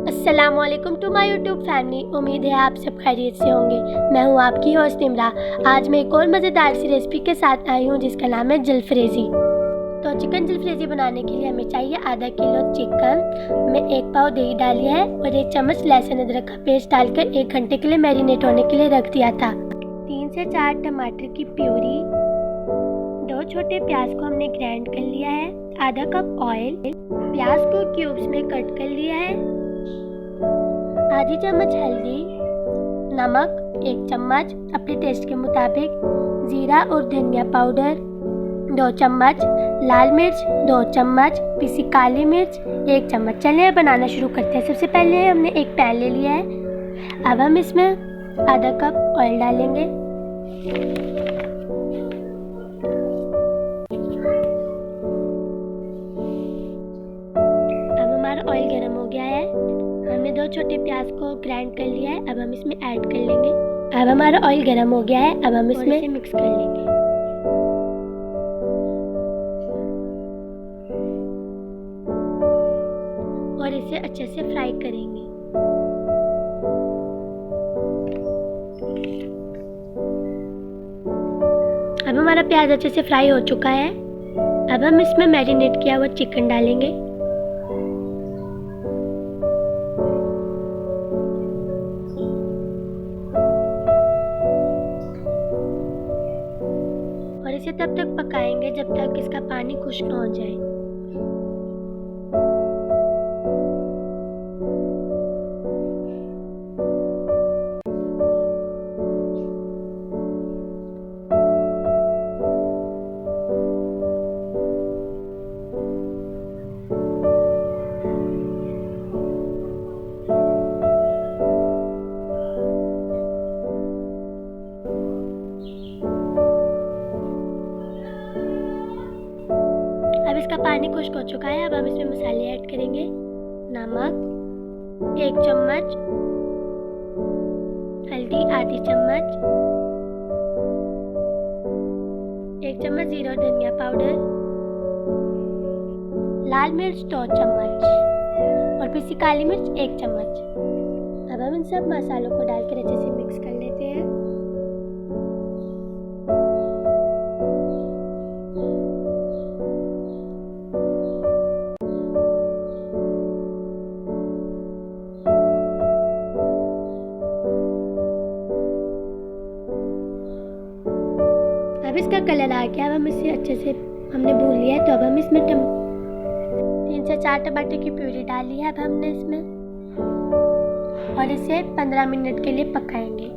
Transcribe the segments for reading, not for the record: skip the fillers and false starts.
अस्सलामुअलैकुम to my YouTube family. उम्मीद है आप सब खैरियत से होंगे। मैं हूं आपकी होस्ट इमरा। आज मैं एक और मज़ेदार सी रेसिपी के साथ आई हूं जिसका नाम है जलफ्रेज़ी। तो चिकन जलफ्रेज़ी बनाने के लिए हमें चाहिए आधा किलो चिकन में 1 पाव दही डाली है और 1 चम्मच लहसुन अदरक का पेस्ट डालकर 1 घंटे के लिए मैरिनेट होने के लिए रख दिया था। 3 से 4 टमाटर की प्यूरी, 2 छोटे प्याज को हमने ग्राइंड कर लिया है, आधा कप ऑयल, प्याज को क्यूब्स में कट कर लिया है, आधी चम्मच हल्दी, नमक 1 चम्मच अपने टेस्ट के मुताबिक, जीरा और धनिया पाउडर 2 चम्मच, लाल मिर्च 2 चम्मच, पिसी काली मिर्च 1 चम्मच। चलिए बनाना शुरू करते हैं। सबसे पहले हमने एक पैन ले लिया है। अब हम इसमें आधा कप ऑयल डालेंगे। अब हमारा ऑयल गर्म हो गया है। हमने 2 छोटे प्याज को ग्राइंड कर लिया है। अब हम इसमें ऐड कर लेंगे। अब हमारा ऑयल गर्म हो गया है। अब हम इसमें मिक्स कर लेंगे। और इसे अच्छे से फ्राई करेंगे। अब हमारा प्याज अच्छे से फ्राई हो चुका है। अब हम इसमें मैरिनेट किया हुआ चिकन डालेंगे। और इसे तब तक पकाएंगे जब तक इसका पानी खुश्क न हो जाए। अब इसका पानी खुश्क हो चुका है। अब हम इसमें मसाले ऐड करेंगे। नमक 1 चम्मच, हल्दी आधी चम्मच, 1 चम्मच जीरा और धनिया पाउडर, लाल मिर्च 2 चम्मच और पिसी काली मिर्च 1 चम्मच। अब हम इन सब मसालों को डालकर अच्छे से मिक्स कर लेते हैं। अब इसका कलर आ गया। अब हम इसे अच्छे से हमने भून लिया है। तो अब हम इसमें 3 से 4 टमाटर की प्यूरी डाली है। अब हमने इसमें और इसे 15 मिनट के लिए पकाएंगे।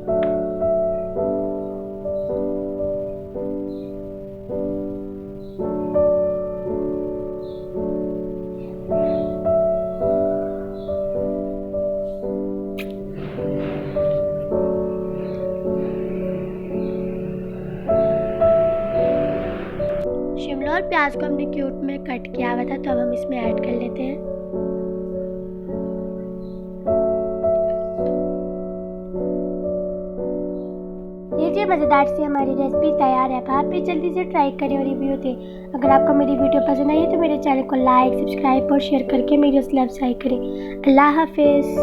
शिमला और प्याज को हमने क्यूब में कट किया हुआ था। तो अब हम इसमें ऐड कर लेते हैं। लीजिए, मज़ेदार सी हमारी रेसिपी तैयार है। आप भी जल्दी से ट्राई करें और रिव्यू दें। अगर आपको मेरी वीडियो पसंद आई है तो मेरे चैनल को लाइक, सब्सक्राइब और शेयर करके मेरी हौसला अफजाई करें। अल्लाह हाफिज़।